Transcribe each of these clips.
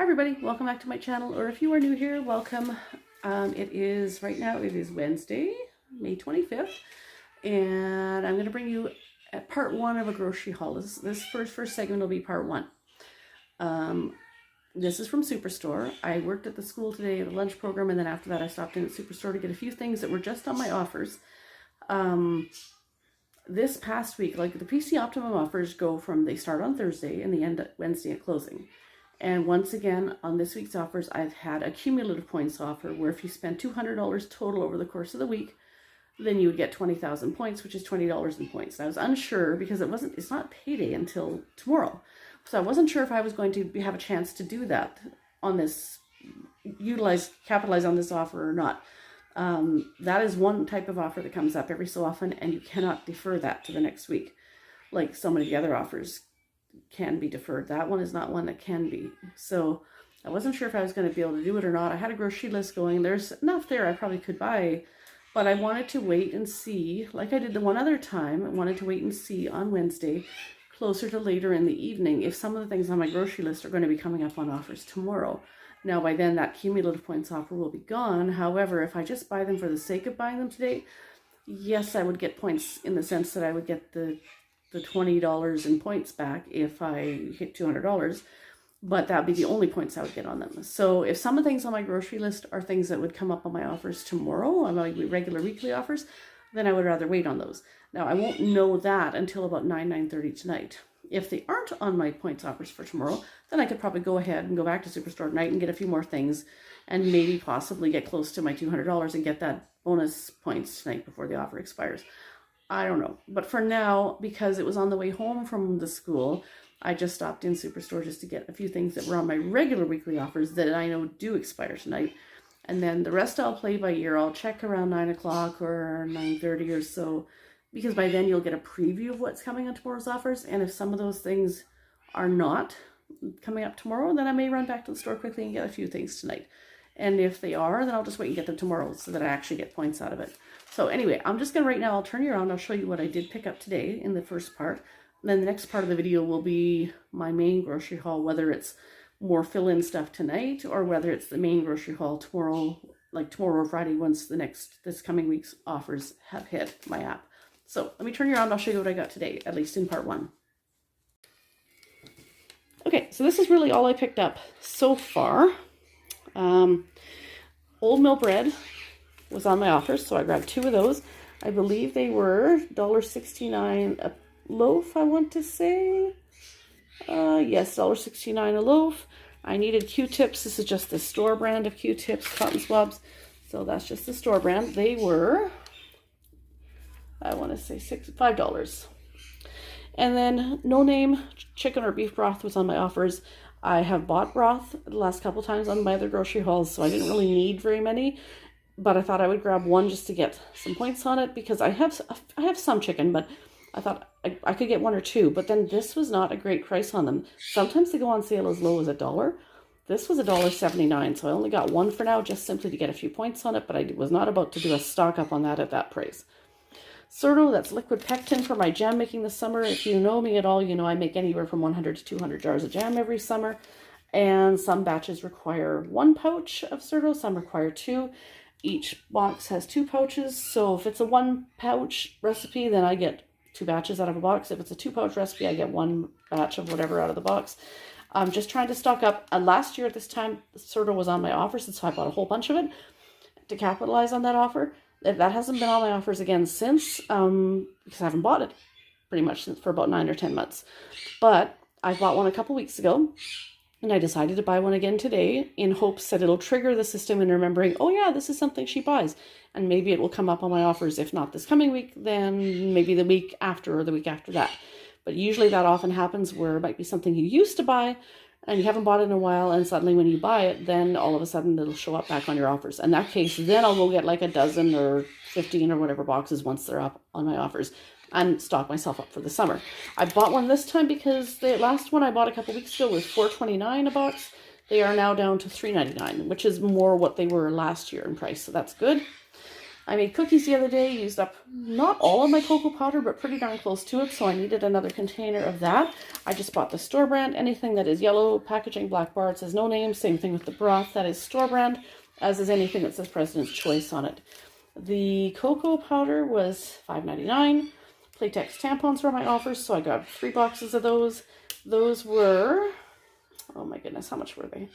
everybody, welcome back to my channel, or if you are new here, welcome. Right now it is Wednesday, May 25th, and I'm going to bring you part one of a grocery haul. This first segment will be part one. This is from Superstore. I worked at the school today at a lunch program, and then after that I stopped in at Superstore to get a few things that were just on my offers. This past week, like the PC Optimum offers they start on Thursday and they end at Wednesday at closing. And once again, on this week's offers, I've had a cumulative points offer where if you spend $200 total over the course of the week, then you would get 20,000 points, which is $20 in points. And I was unsure because it's not payday until tomorrow. So I wasn't sure if I was going to have a chance to do that on this, capitalize on this offer or not. That is one type of offer that comes up every so often, and you cannot defer that to the next week, like so many of the other offers can be deferred. That one is not one that can be. So I wasn't sure if I was going to be able to do it or not. I had a grocery list going. There's enough there I probably could buy, but I wanted to wait and see, like I did the one other time. I wanted to wait and see on Wednesday, closer to later in the evening, if some of the things on my grocery list are going to be coming up on offers tomorrow. Now, by then, that cumulative points offer will be gone. However, if I just buy them for the sake of buying them today, yes, I would get points in the sense that I would get the $20 in points back if I hit $200, but that would be the only points I would get on them. So if some of the things on my grocery list are things that would come up on my offers tomorrow, on my regular weekly offers, then I would rather wait on those. Now, I won't know that until about 9:30 tonight. If they aren't on my points offers for tomorrow, then I could probably go ahead and go back to Superstore tonight and get a few more things and maybe possibly get close to my $200 and get that bonus points tonight before the offer expires. I don't know. But for now, because it was on the way home from the school, I just stopped in Superstore just to get a few things that were on my regular weekly offers that I know do expire tonight. And then the rest I'll play by ear. I'll check around 9 o'clock or 9:30 or so, because by then you'll get a preview of what's coming on tomorrow's offers. And if some of those things are not coming up tomorrow, then I may run back to the store quickly and get a few things tonight. And if they are, then I'll just wait and get them tomorrow so that I actually get points out of it. So anyway, I'm just going to right now, I'll turn you around. I'll show you what I did pick up today in the first part. And then the next part of the video will be my main grocery haul, whether it's more fill-in stuff tonight or whether it's the main grocery haul tomorrow, like tomorrow or Friday, once this coming week's offers have hit my app. So let me turn you around. I'll show you what I got today, at least in part one. Okay, so this is really all I picked up so far. Wholemeal bread was on my offers, so I grabbed 2 of those. I believe they were $1.69 a loaf, I want to say. Yes, $1.69 a loaf. I needed Q-tips. This is just the store brand of Q-tips, cotton swabs. So that's just the store brand. They were, I want to say $5. And then no name chicken or beef broth was on my offers. I have bought broth the last couple times on my other grocery hauls, so I didn't really need very many. But I thought I would grab one just to get some points on it, because I have some chicken, but I thought I could get 1 or 2. But then this was not a great price on them. Sometimes they go on sale as low as $1. This was $1.79, so I only got 1 for now, just simply to get a few points on it. But I was not about to do a stock up on that at that price. Certo, that's liquid pectin for my jam making this summer. If you know me at all, you know I make anywhere from 100 to 200 jars of jam every summer. And some batches require 1 pouch of Certo, some require 2. Each box has 2 pouches. So if it's a 1 pouch recipe, then I get 2 batches out of a box. If it's a 2 pouch recipe, I get 1 batch of whatever out of the box. I'm just trying to stock up. Last year at this time, Certo was on my offers, so I bought a whole bunch of it to capitalize on that offer. That hasn't been on my offers again since, because I haven't bought it pretty much for about 9 or 10 months. But I bought one a couple weeks ago, and I decided to buy one again today in hopes that it'll trigger the system in remembering, oh yeah, this is something she buys. And maybe it will come up on my offers. If not this coming week, then maybe the week after or the week after that. But usually that often happens where it might be something you used to buy and you haven't bought it in a while, and suddenly when you buy it, then all of a sudden it'll show up back on your offers. In that case, then I'll go get like a dozen or 15 or whatever boxes once they're up on my offers and stock myself up for the summer. I bought one this time because the last one I bought a couple weeks ago was $4.29 a box. They are now down to $3.99, which is more what they were last year in price, so that's good. I made cookies the other day, used up not all of my cocoa powder, but pretty darn close to it, so I needed another container of that. I just bought the store brand. Anything that is yellow packaging, black bar, it says no name. Same thing with the broth, that is store brand, as is anything that says President's Choice on it. The cocoa powder was $5.99. Playtex tampons were my offers, so I got 3 boxes of those. Those were, oh my goodness, how much were they?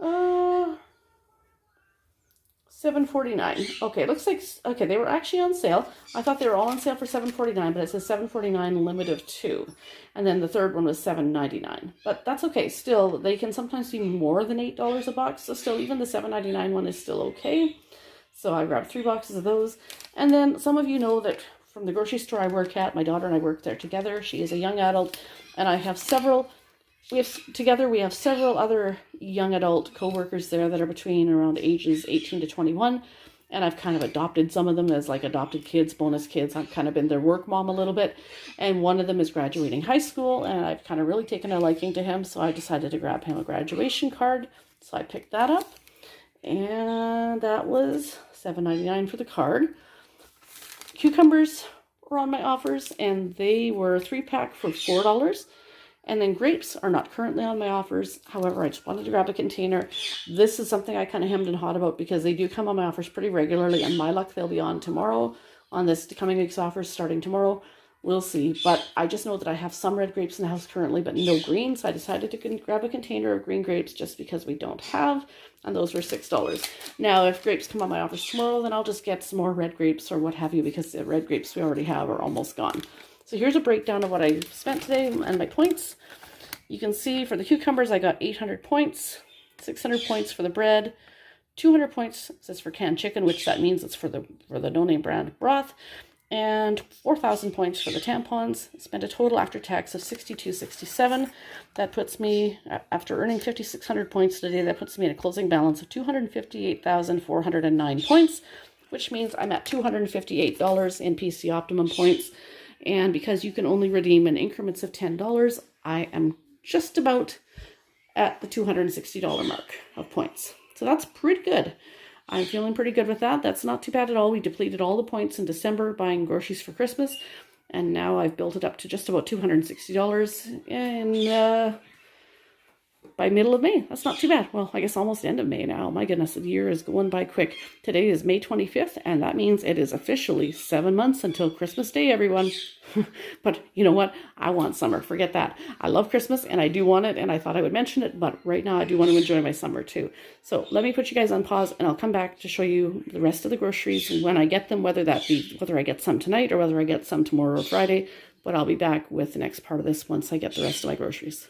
$7.49. Okay, looks like, okay, they were actually on sale. I thought they were all on sale for $7.49, but it says $7.49 limit of 2. And then the third one was $7.99. But that's okay. Still, they can sometimes be more than $8 a box. So still, even the $7.99 one is still okay. So I grabbed 3 boxes of those. And then some of you know that from the grocery store I work at, my daughter and I work there together. She is a young adult, and I have several we have several other young adult co-workers there that are between around ages 18 to 21. And I've kind of adopted some of them as like adopted kids, bonus kids. I've kind of been their work mom a little bit. And one of them is graduating high school, and I've kind of really taken a liking to him. So I decided to grab him a graduation card. So I picked that up. And that was $7.99 for the card. Cucumbers were on my offers, and they were 3-pack for $4. And then grapes are not currently on my offers. However, I just wanted to grab a container. This is something I kind of hemmed and hawed about because they do come on my offers pretty regularly. And my luck, they'll be on tomorrow, on this coming week's offers starting tomorrow. We'll see. But I just know that I have some red grapes in the house currently, but no green. So I decided to grab a container of green grapes just because we don't have. And those were $6. Now, if grapes come on my offers tomorrow, then I'll just get some more red grapes or what have you, because the red grapes we already have are almost gone. So here's a breakdown of what I spent today and my points. You can see for the cucumbers, I got 800 points, 600 points for the bread, 200 points says for canned chicken, which that means it's for the no-name brand broth, and 4,000 points for the tampons. Spent a total after tax of $62.67. That puts me, after earning 5,600 points today, that puts me at a closing balance of 258,409 points, which means I'm at $258 in PC Optimum points. And because you can only redeem in increments of $10, I am just about at the $260 mark of points. So that's pretty good. I'm feeling pretty good with that. That's not too bad at all. We depleted all the points in December buying groceries for Christmas. And now I've built it up to just about $260 in by middle of May. That's not too bad. Well, I guess almost end of May now. My goodness, the year is going by quick. Today is May 25th, and that means it is officially 7 months until Christmas Day, everyone. But you know what? I want summer. Forget that. I love Christmas, and I do want it, and I thought I would mention it, but right now I do want to enjoy my summer too. So let me put you guys on pause, and I'll come back to show you the rest of the groceries when I get them, whether I get some tonight or whether I get some tomorrow or Friday. But I'll be back with the next part of this once I get the rest of my groceries.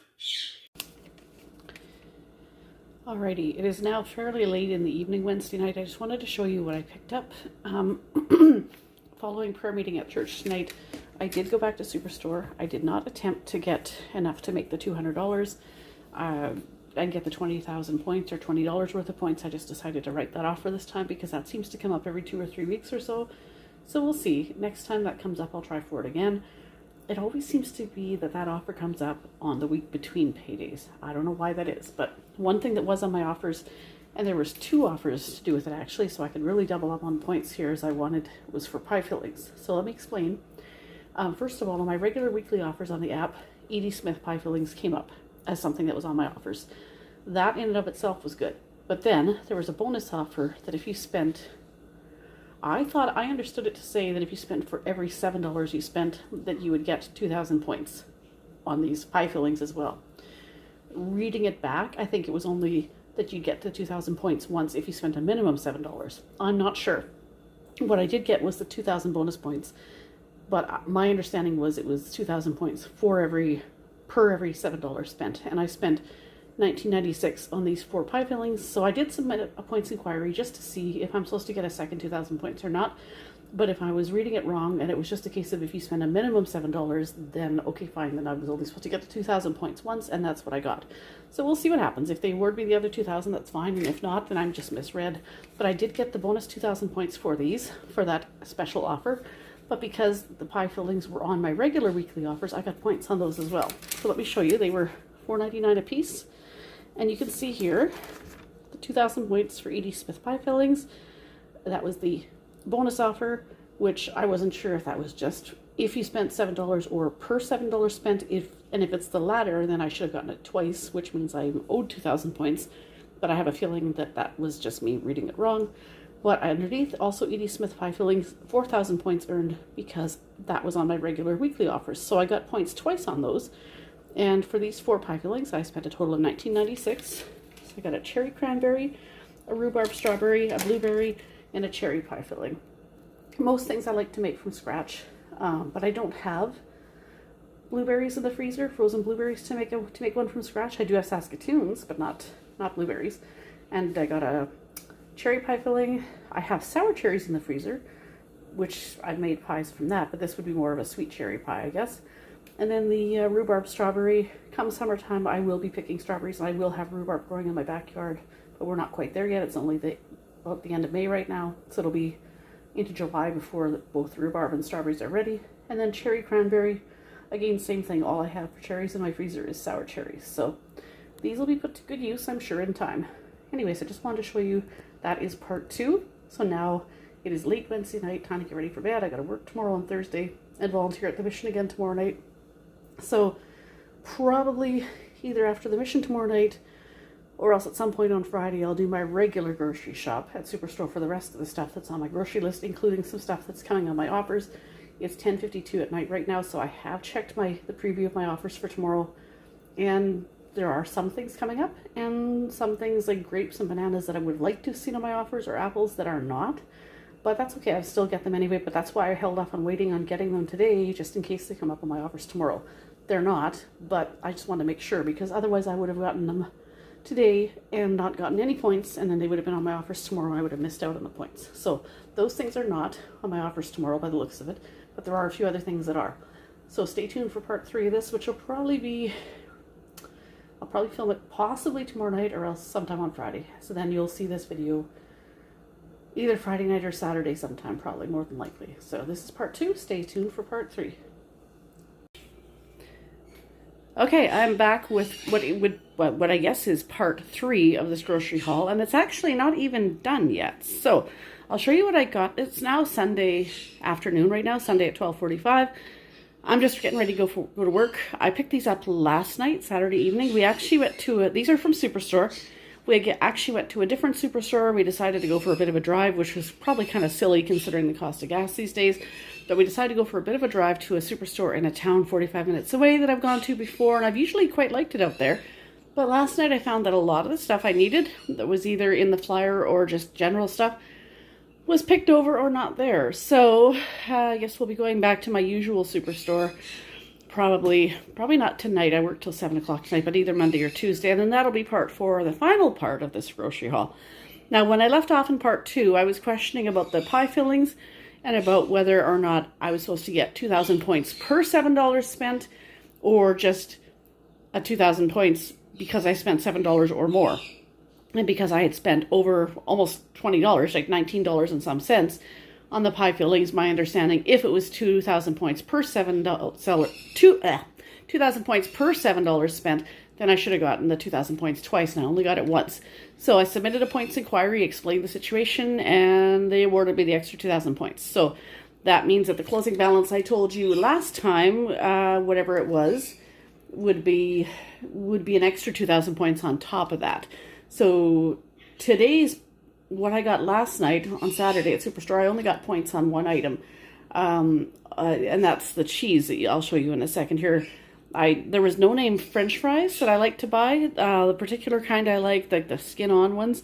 Alrighty, it is now fairly late in the evening Wednesday night. I just wanted to show you what I picked up. Following prayer meeting at church tonight, I did go back to Superstore. I did not attempt to get enough to make the $200 and get the 20,000 points or $20 worth of points. I just decided to write that off for this time because that seems to come up every 2 or 3 weeks or so. So we'll see. Next time that comes up, I'll try for it again. It always seems to be that offer comes up on the week between paydays. I don't know why that is, but one thing that was on my offers, and there was 2 offers to do with it actually, so I could really double up on points here as I wanted, was for pie fillings. So let me explain. First of all, on my regular weekly offers on the app, Edie Smith pie fillings came up as something that was on my offers. That in and of itself was good. But then there was a bonus offer that if you spent, I understood it to say that if you spent for every $7 you spent, that you would get 2,000 points on these pie fillings as well. Reading it back, I think it was only that you get the 2,000 points once if you spent a minimum $7. I'm not sure. What I did get was the 2,000 bonus points, but my understanding was it was 2,000 points per every $7 spent, and I spent $19.96 on these 4 pie fillings. So I did submit a points inquiry just to see if I'm supposed to get a second 2,000 points or not. But if I was reading it wrong and it was just a case of if you spend a minimum $7, then okay, fine. Then I was only supposed to get the 2,000 points once, and that's what I got. So we'll see what happens. If they award me the other 2,000, that's fine. And if not, then I'm just misread. But I did get the bonus 2,000 points for that special offer. But because the pie fillings were on my regular weekly offers, I got points on those as well. So let me show you. They were $4.99 a piece. And you can see here the 2,000 points for Edie Smith pie fillings. That was the bonus offer, which I wasn't sure if that was just if you spent $7 or per $7 spent. If it's the latter, then I should have gotten it twice, which means I'm owed 2,000 points. But I have a feeling that that was just me reading it wrong. But underneath, also Edie Smith pie fillings, 4,000 points earned because that was on my regular weekly offers. So I got points twice on those. And for these 4 pie fillings, I spent a total of $19.96. So I got a cherry cranberry, a rhubarb strawberry, a blueberry, and a cherry pie filling. Most things I like to make from scratch, but I don't have blueberries in the freezer, frozen blueberries to make one from scratch. I do have Saskatoons, but not blueberries. And I got a cherry pie filling. I have sour cherries in the freezer, which I've made pies from that, but this would be more of a sweet cherry pie, I guess. And then the rhubarb strawberry. Come summertime, I will be picking strawberries, and I will have rhubarb growing in my backyard, but we're not quite there yet. It's only about the end of May right now, so it'll be into July before both rhubarb and strawberries are ready. And then cherry cranberry. Again, same thing. All I have for cherries in my freezer is sour cherries. So these will be put to good use, I'm sure, in time. Anyways, I just wanted to show you that is part 2. So now it is late Wednesday night, time to get ready for bed. I got to work tomorrow on Thursday and volunteer at the mission again tomorrow night. So probably either after the mission tomorrow night or else at some point on Friday, I'll do my regular grocery shop at Superstore for the rest of the stuff that's on my grocery list, including some stuff that's coming on my offers. It's 10:52 at night right now, so I have checked the preview of my offers for tomorrow, and there are some things coming up, and some things like grapes and bananas that I would like to have seen on my offers, or apples that are not. But that's okay, I'll still get them anyway, but that's why I held off on waiting on getting them today, just in case they come up on my offers tomorrow. They're not, but I just want to make sure, because otherwise I would have gotten them today and not gotten any points, and then they would have been on my offers tomorrow and I would have missed out on the points. So those things are not on my offers tomorrow by the looks of it, but there are a few other things that are. So stay tuned for part 3 of this, which will probably be, I'll probably film it possibly tomorrow night or else sometime on Friday. So then you'll see this video either Friday night or Saturday sometime, probably, more than likely. So this is part 2. Stay tuned for part 3. Okay, I'm back with what I guess is part 3 of this grocery haul, and it's actually not even done yet. So I'll show you what I got. It's now Sunday afternoon right now, Sunday at 12:45. I'm just getting ready to go to work. I picked these up last night, Saturday evening. We actually went to these are from Superstore. We actually went to a different Superstore. We decided to go for a bit of a drive, which was probably kind of silly considering the cost of gas these days. But we decided to go for a bit of a drive to a Superstore in a town 45 minutes away that I've gone to before, and I've usually quite liked it out there. But last night I found that a lot of the stuff I needed that was either in the flyer or just general stuff was picked over or not there. So I guess we'll be going back to my usual Superstore. Probably not tonight. I work till 7 o'clock tonight, but either Monday or Tuesday. And then that'll be part 4, the final part of this grocery haul. Now, when I left off in part 2, I was questioning about the pie fillings and about whether or not I was supposed to get 2,000 points per $7 spent, or just a 2,000 points because I spent $7 or more. And because I had spent over almost $20, like $19 and some cents, on the pie fillings, my understanding, if it was 2,000 points per $2,000 points per $7 spent, then I should have gotten the 2,000 points twice, and I only got it once. So I submitted a points inquiry, explained the situation, and they awarded me the extra 2,000 points. So that means that the closing balance I told you last time, whatever it was, would be an extra 2,000 points on top of that. So today's, what I got last night on Saturday at Superstore, I only got points on one item, and that's the cheese that I'll show you in a second here. There was no name French fries that I like to buy. The particular kind I like the skin-on ones,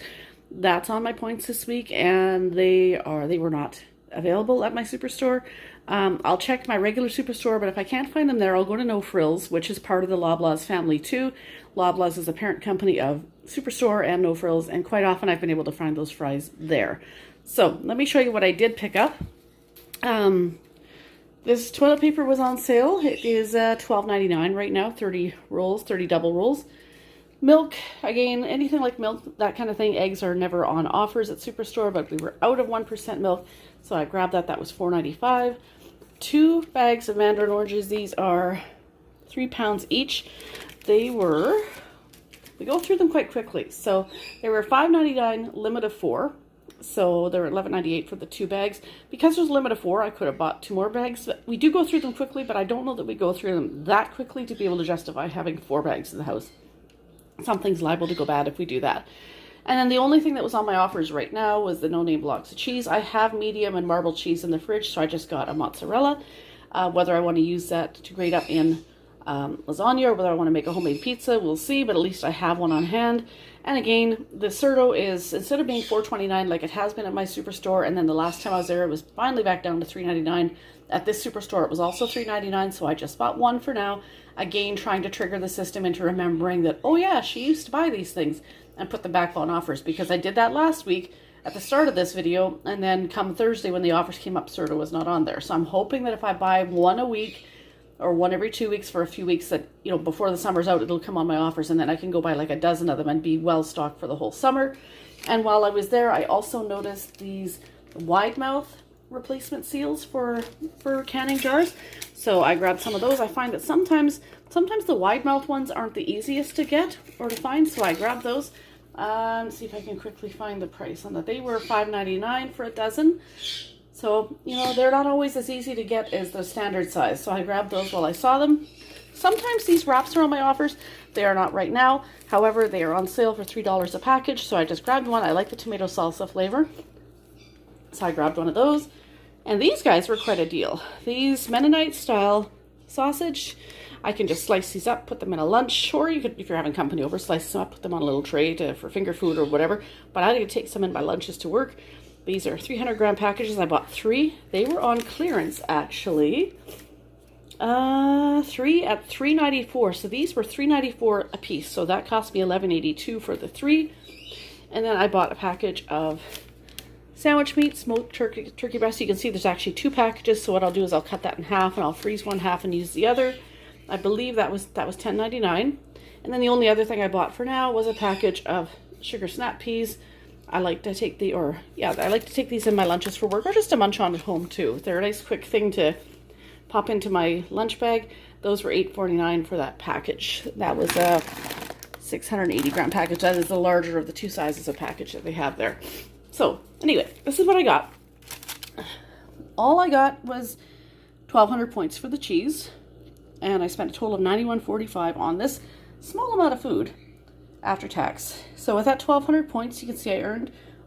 that's on my points this week, and they were not available at my Superstore. I'll check my regular Superstore, but if I can't find them there, I'll go to No Frills, which is part of the Loblaws family too. Loblaws is a parent company of Superstore and No Frills, and quite often I've been able to find those fries there. So let me show you what I did pick up. This toilet paper was on sale. It is $12.99 right now, 30 rolls, 30 double rolls. Milk, again, anything like milk, that kind of thing. Eggs are never on offers at Superstore, but we were out of 1% milk, so I grabbed that. That was $4.95. 2 bags of Mandarin Oranges. These are 3 pounds each. We go through them quite quickly. So they were $5.99, limit of 4. So they're $11.98 for the 2 bags. Because there's a limit of 4, I could have bought 2 more bags. We do go through them quickly, but I don't know that we go through them that quickly to be able to justify having 4 bags in the house. Something's liable to go bad if we do that. And then the only thing that was on my offers right now was the no-name blocks of cheese. I have medium and marbled cheese in the fridge, so I just got a mozzarella. Whether I want to use that to grate up in lasagna or whether I want to make a homemade pizza, we'll see, but at least I have one on hand. And again, the Cerdo is, instead of being $4.29 like it has been at my Superstore, and then the last time I was there, it was finally back down to $3.99. At this Superstore, it was also $3.99, so I just bought one for now. Again, trying to trigger the system into remembering that, oh yeah, she used to buy these things, and put them back on offers, because I did that last week at the start of this video, and then come Thursday when the offers came up, Cerdo was not on there. So I'm hoping that if I buy one a week, or one every 2 weeks for a few weeks, that, you know, before the summer's out, it'll come on my offers, and then I can go buy like a dozen of them and be well stocked for the whole summer. And while I was there, I also noticed these wide mouth replacement seals for canning jars. So I grabbed some of those. I find that sometimes the wide mouth ones aren't the easiest to get or to find, so I grabbed those. See if I can quickly find the price on that. They were $5.99 for a dozen. So, you know, they're not always as easy to get as the standard size. So I grabbed those while I saw them. Sometimes these wraps are on my offers. They are not right now. However, they are on sale for $3 a package. So I just grabbed one. I like the tomato salsa flavor. So I grabbed one of those. And these guys were quite a deal. These Mennonite style sausage, I can just slice these up, put them in a lunch, or you could, if you're having company over, slice them up, put them on a little tray for finger food or whatever. But I like to take some in my lunches to work. These are 300 gram packages. I bought 3. They were on clearance, actually. 3 at $3.94. So these were $3.94 a piece. So that cost me $11.82 for the 3. And then I bought a package of sandwich meat, smoked turkey breast. You can see there's actually 2 packages. So what I'll do is I'll cut that in half, and I'll freeze one half and use the other. I believe that was $10.99. And then the only other thing I bought for now was a package of sugar snap peas. I like to take these in my lunches for work, or just to munch on at home too. They're a nice quick thing to pop into my lunch bag. Those were $8.49 for that package. That was a 680 gram package. That is the larger of the 2 sizes of package that they have there. So anyway, this is what I got. All I got was 1,200 points for the cheese, and I spent a total of $91.45 on this small amount of food after tax. So with that 1,200 points, you can see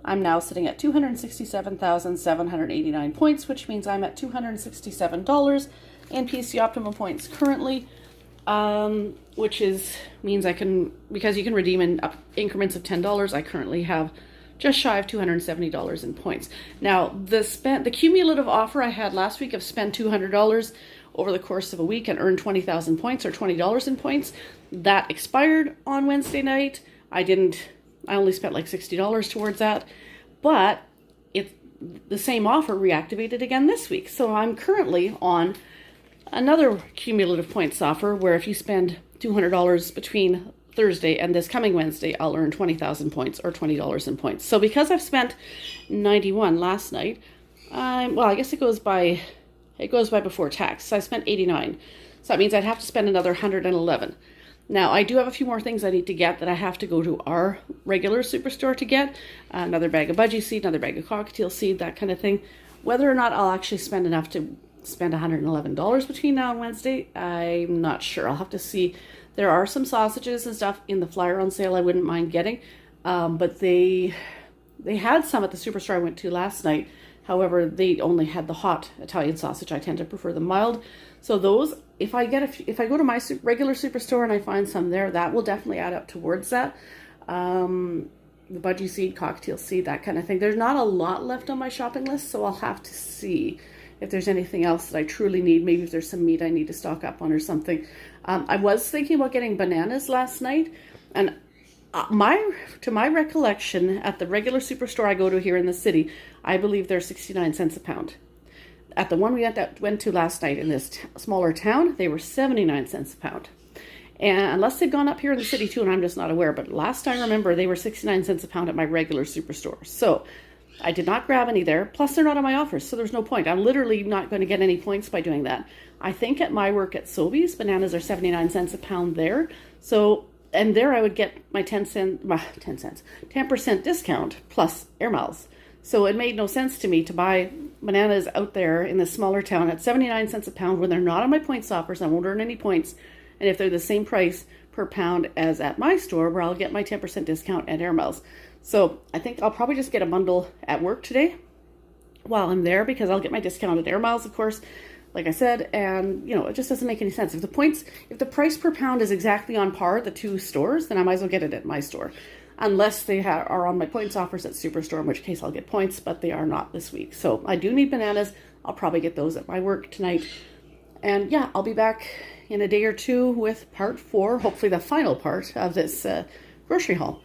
I'm now sitting at 267,789 points, which means I'm at $267 in PC Optimum points currently, which means I can, because you can redeem in increments of $10, I currently have just shy of $270 in points. Now, the cumulative offer I had last week of spend $200 over the course of a week and earn 20,000 points, or $20 in points, that expired on Wednesday night. I only spent like $60 towards that, but the same offer reactivated again this week. So I'm currently on another cumulative points offer where if you spend $200 between Thursday and this coming Wednesday, I'll earn 20,000 points, or $20 in points. So because I've spent 91 last night, well, I guess it goes by before tax. So I spent 89. So that means I'd have to spend another 111. Now, I do have a few more things I need to get that I have to go to our regular Superstore to get. Another bag of budgie seed, another bag of cocktail seed, that kind of thing. Whether or not I'll actually spend enough to spend $111 between now and Wednesday, I'm not sure. I'll have to see. There are some sausages and stuff in the flyer on sale I wouldn't mind getting. But they had some at the Superstore I went to last night. However, they only had the hot Italian sausage. I tend to prefer the mild. So those, if I go to my regular Superstore and I find some there, that will definitely add up towards that. The budgie seed, cocktail seed, that kind of thing. There's not a lot left on my shopping list, so I'll have to see if there's anything else that I truly need. Maybe if there's some meat I need to stock up on or something. I was thinking about getting bananas last night, and to my recollection, at the regular Superstore I go to here in the city, I believe they're 69 cents a pound. At the one we went to last night in this smaller town, they were 79 cents a pound. And unless they've gone up here in the city too, and I'm just not aware, but last I remember, they were 69 cents a pound at my regular Superstore. So I did not grab any there. Plus, they're not on my offers, so there's no point. I'm literally not going to get any points by doing that. I think at my work at Sobeys, bananas are 79 cents a pound there. So, and there I would get my 10% discount plus air miles. So it made no sense to me to buy bananas out there in this smaller town at 79 cents a pound when they're not on my points offers. I won't earn any points. And if they're the same price per pound as at my store, where I'll get my 10% discount at Air Miles. So I think I'll probably just get a bundle at work today while I'm there, because I'll get my discount at Air Miles, of course, like I said, and it just doesn't make any sense. If the price per pound is exactly on par at the two stores, then I might as well get it at my store. Unless they are on my points offers at Superstore, in which case I'll get points, but they are not this week. So I do need bananas. I'll probably get those at my work tonight. And yeah, I'll be back in a day or two with part 4, hopefully the final part of this grocery haul.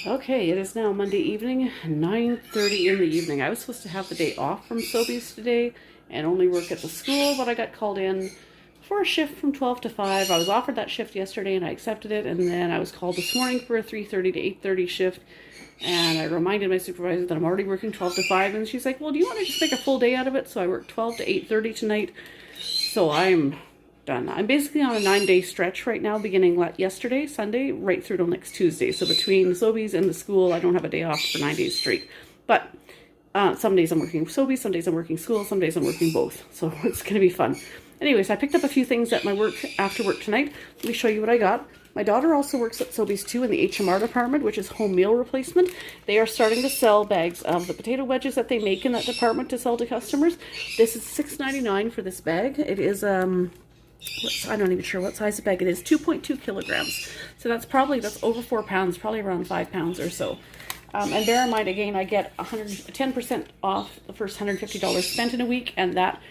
Okay, it is now Monday evening, 9:30 in the evening. I was supposed to have the day off from Sobeys today and only work at the school, but I got called in for a shift from 12 to 5. I was offered that shift yesterday and I accepted it, and then I was called this morning for a 3:30 to 8:30 shift, and I reminded my supervisor that I'm already working 12 to 5, and she's like, well, do you want to just make a full day out of it? So I worked 12 to 8:30 tonight, so I'm done. I'm basically on a 9-day stretch right now, beginning yesterday, Sunday, right through till next Tuesday. So between Sobeys and the school, I don't have a day off for 9 days straight. But some days I'm working Sobeys, some days I'm working school, some days I'm working both. So it's going to be fun. Anyways, I picked up a few things at my work after work tonight. Let me show you what I got. My daughter also works at Sobeys too in the HMR department, which is home meal replacement. They are starting to sell bags of the potato wedges that they make in that department to sell to customers. This is $6.99 for this bag. It is I'm not even sure what size the bag it is, 2.2 kilograms. So that's over 4 pounds, probably around 5 pounds or so. And bear in mind, again, I get 10% off the first $150 spent in a week, and that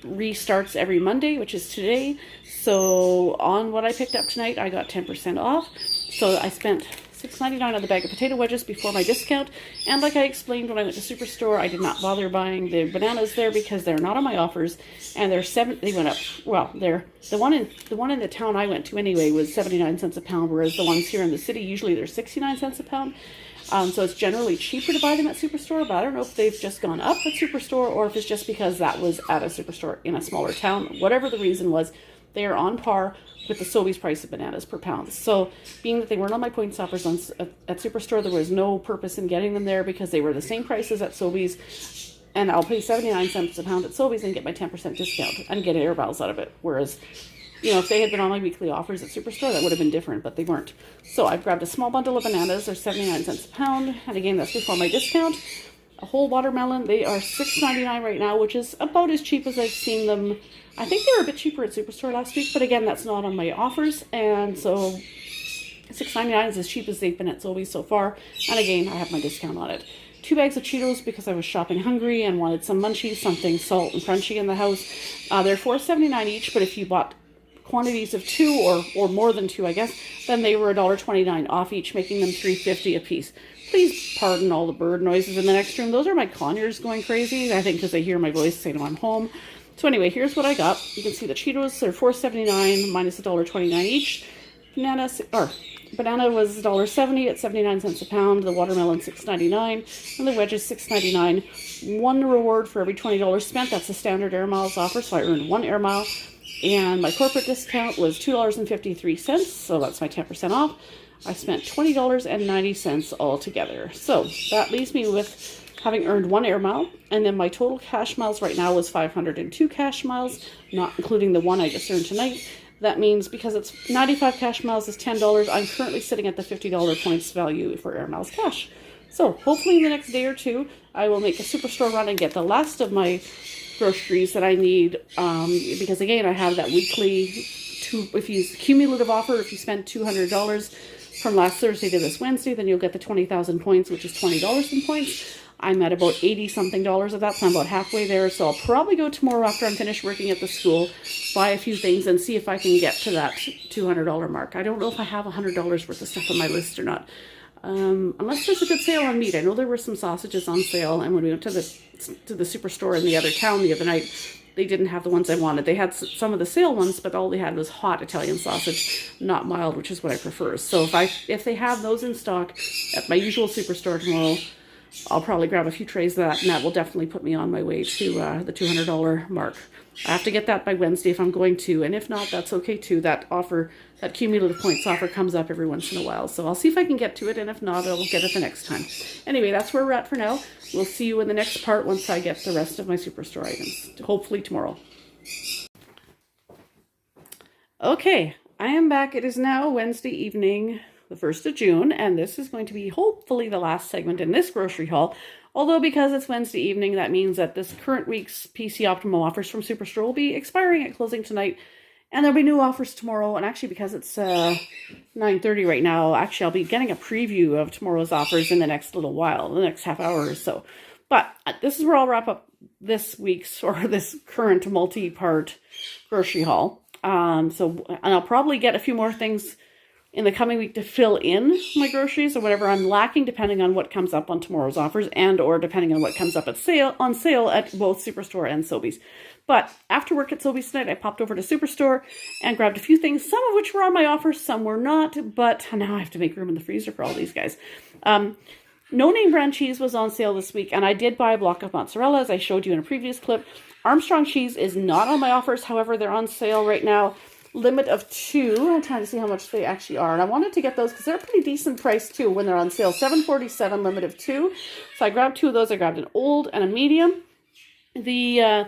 restarts every Monday, which is today. So on what I picked up tonight, I got 10% off. So I spent $6.99 on the bag of potato wedges before my discount. And like I explained when I went to Superstore, I did not bother buying the bananas there because they're not on my offers, and they went up. Well, the one in the town I went to anyway was 79 cents a pound, whereas the ones here in the city, usually they're 69 cents a pound. So it's generally cheaper to buy them at Superstore, but I don't know if they've just gone up at Superstore or if it's just because that was at a Superstore in a smaller town. Whatever the reason was, they are on par with the Sobeys price of bananas per pound. So being that they weren't on my points offers at Superstore, there was no purpose in getting them there because they were the same prices at Sobeys, and I'll pay 79 cents a pound at Sobeys and get my 10% discount and get Air Miles out of it. Whereas, if they had been on my weekly offers at Superstore, that would have been different, but they weren't. So I've grabbed a small bundle of bananas. They're 79 cents a pound, and again, that's before my discount. A whole watermelon, they are $6.99 right now, which is about as cheap as I've seen them. I think they were a bit cheaper at Superstore last week, but again, that's not on my offers, and so $6.99 is as cheap as they've been at Sobeys so far, and again, I have my discount on it. 2 bags of Cheetos because I was shopping hungry and wanted some munchies, something salt and crunchy in the house. They're $4.79 each, but if you bought quantities of 2 or more than 2, I guess, then they were $1.29 off each, making them $3.50 a piece. Please pardon all the bird noises in the next room. Those are my conures going crazy, I think, because they hear my voice saying I'm home. So anyway, here's what I got. You can see the Cheetos are $4.79 minus $1.29 each. Banana was $1.70 at 79 cents a pound. The watermelon $6.99, and the wedges $6.99. 1 reward for every $20 spent. That's a standard Air Miles offer, so I earned 1 Air Mile. And my corporate discount was $2.53, so that's my 10% off. I spent $20.90 altogether. So that leaves me with having earned 1 Air Mile, and then my total cash miles right now was 502 cash miles, not including the one I just earned tonight. That means because it's 95 cash miles is $10, I'm currently sitting at the $50 points value for Air Miles cash. So hopefully in the next day or two, I will make a Superstore run and get the last of my groceries that I need, because again, I have that weekly cumulative offer. If you spend $200 from last Thursday to this Wednesday, then you'll get the 20,000 points, which is $20 in points. I'm at about 80 something dollars of that, so I'm about halfway there. So I'll probably go tomorrow after I'm finished working at the school, buy a few things and see if I can get to that $200 mark. I don't know if I have $100 worth of stuff on my list or not. Unless there's a good sale on meat. I know there were some sausages on sale, and when we went to the Superstore in the other town the other night, they didn't have the ones I wanted. They had some of the sale ones, but all they had was hot Italian sausage, not mild, which is what I prefer. So if they have those in stock at my usual Superstore tomorrow, I'll probably grab a few trays of that, and that will definitely put me on my way to the $200 mark. I have to get that by Wednesday if I'm going to, and if not, that's okay too. That offer, that cumulative points offer comes up every once in a while. So I'll see if I can get to it, and if not, I'll get it the next time. Anyway, that's where we're at for now. We'll see you in the next part once I get the rest of my Superstore items, hopefully tomorrow. Okay, I am back. It is now Wednesday evening, the 1st of June, and this is going to be hopefully the last segment in this grocery haul. Although because it's Wednesday evening, that means that this current week's PC Optimum offers from Superstore will be expiring at closing tonight, and there'll be new offers tomorrow. And actually, because it's 9:30 right now, actually I'll be getting a preview of tomorrow's offers in the next little while, the next half hour or so. But this is where I'll wrap up this week's, or this current multi-part grocery haul. And I'll probably get a few more things in the coming week to fill in my groceries or whatever I'm lacking, depending on what comes up on tomorrow's offers, and or depending on what comes up on sale at both Superstore and Sobeys. But after work at Sobeys tonight, I popped over to Superstore and grabbed a few things, some of which were on my offers, some were not, but now I have to make room in the freezer for all these guys. No Name brand cheese was on sale this week, and I did buy a block of mozzarella, as I showed you in a previous clip. Armstrong cheese is not on my offers, however, they're on sale right now. Limit of 2. I'm trying to see how much they actually are. And I wanted to get those because they're a pretty decent price too when they're on sale. $7.47, limit of 2. So I grabbed 2 of those. I grabbed an old and a medium. The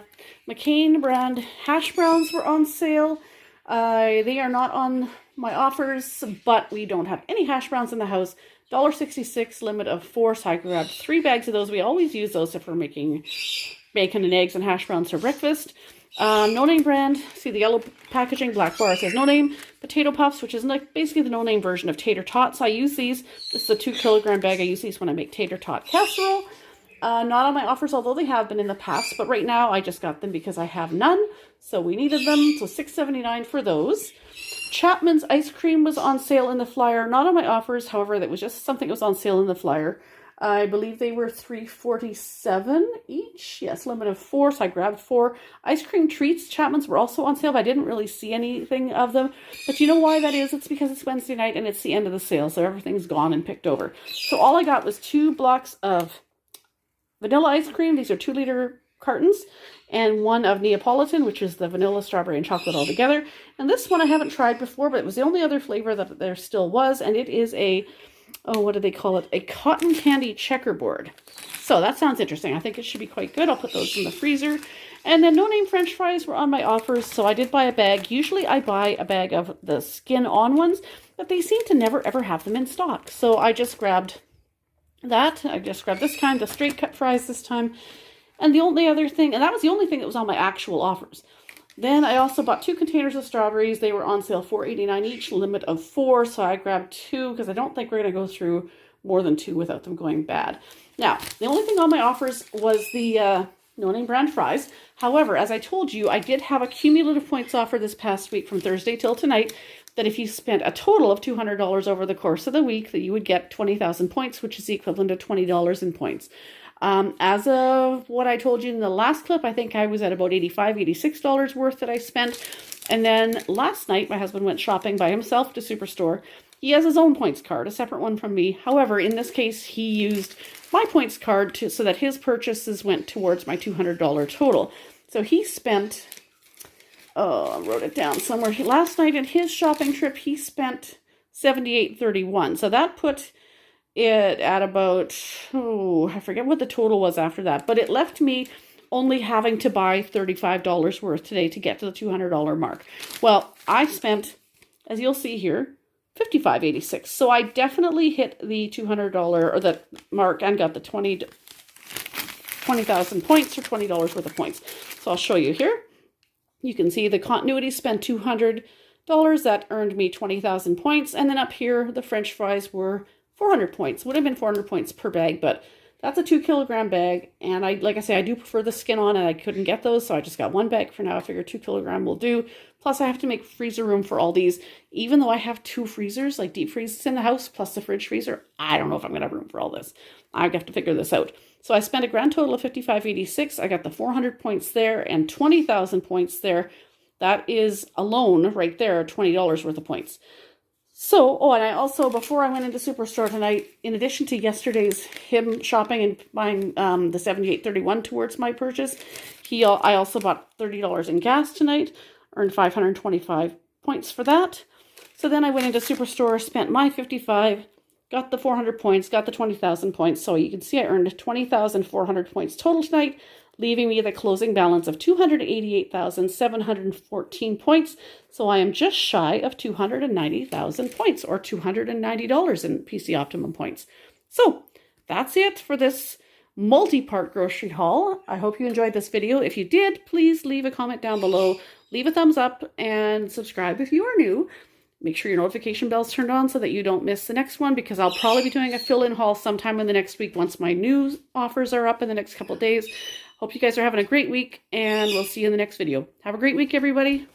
Mccain brand hash browns were on sale. They are not on my offers, but we don't have any hash browns in the house. $1.66, limit of 4. So I grabbed 3 bags of those. We always use those if we're making bacon and eggs and hash browns for breakfast. No Name brand, see the yellow packaging, black bar, says No Name. Potato Puffs, which is like basically the No Name version of tater tots. I use these. This is a 2-kilogram bag. I use these when I make tater tot casserole. Not on my offers, although they have been in the past. But right now, I just got them because I have none. So we needed them. So $6.79 for those. Chapman's ice cream was on sale in the flyer. Not on my offers. However, that was just something that was on sale in the flyer. I believe they were $3.47 each. Yes, limit of 4, so I grabbed 4. Ice cream treats, Chapman's, were also on sale, but I didn't really see anything of them. But you know why that is? It's because it's Wednesday night and it's the end of the sale, so everything's gone and picked over. So all I got was 2 blocks of vanilla ice cream. These are 2-liter cartons. And 1 of Neapolitan, which is the vanilla, strawberry, and chocolate all together. And this one I haven't tried before, but it was the only other flavor that there still was. And it is a... oh, what do they call it? A cotton candy checkerboard. So that sounds interesting. I think it should be quite good. I'll put those in the freezer. And then No Name French fries were on my offers, so I did buy a bag. Usually I buy a bag of the skin-on ones, but they seem to never ever have them in stock. So I just grabbed that. I just grabbed this kind, the straight cut fries this time. And the only other thing, and that was the only thing that was on my actual offers. Then I also bought 2 containers of strawberries. They were on sale $4.89 each, limit of 4. So I grabbed 2 because I don't think we're going to go through more than 2 without them going bad. Now, the only thing on my offers was the No Name brand fries. However, as I told you, I did have a cumulative points offer this past week from Thursday till tonight that if you spent a total of $200 over the course of the week, that you would get 20,000 points, which is the equivalent of $20 in points. As of what I told you in the last clip, I think I was at about $85, $86 worth that I spent. And then last night, my husband went shopping by himself to Superstore. He has his own points card, a separate one from me. However, in this case, he used my points card so that his purchases went towards my $200 total. So he spent, I wrote it down somewhere. Last night in his shopping trip, he spent $78.31. So that put it at about, I forget what the total was after that, but it left me only having to buy $35 worth today to get to the $200 mark. Well, I spent, as you'll see here, $55.86. So I definitely hit the $200 or the mark and got the 20,000 points or $20 worth of points. So I'll show you here. You can see the continuity spent $200. That earned me 20,000 points. And then up here, the French fries were 400 points. Would have been 400 points per bag, but that's a 2-kilogram bag. And like I say, I do prefer the skin on, and I couldn't get those, so I just got 1 bag for now. I figure 2-kilogram will do. Plus, I have to make freezer room for all these. Even though I have 2 freezers, like deep freezers in the house, plus the fridge freezer, I don't know if I'm going to have room for all this. I have to figure this out. So I spent a grand total of $55.86. I got the 400 points there and 20,000 points there. That is alone right there, $20 worth of points. So, oh, and I also, before I went into Superstore tonight, in addition to yesterday's him shopping and buying the 78.31 towards my purchase, I also bought $30 in gas tonight, earned 525 points for that. So then I went into Superstore, spent my 55, got the 400 points, got the 20,000 points. So you can see I earned 20,400 points total tonight, leaving me the closing balance of 288,714 points. So I am just shy of 290,000 points, or $290 in PC Optimum points. So that's it for this multi-part grocery haul. I hope you enjoyed this video. If you did, please leave a comment down below, leave a thumbs up, and subscribe if you are new. Make sure your notification bell's turned on so that you don't miss the next one, because I'll probably be doing a fill-in haul sometime in the next week once my new offers are up in the next couple of days. Hope you guys are having a great week, and we'll see you in the next video. Have a great week, everybody.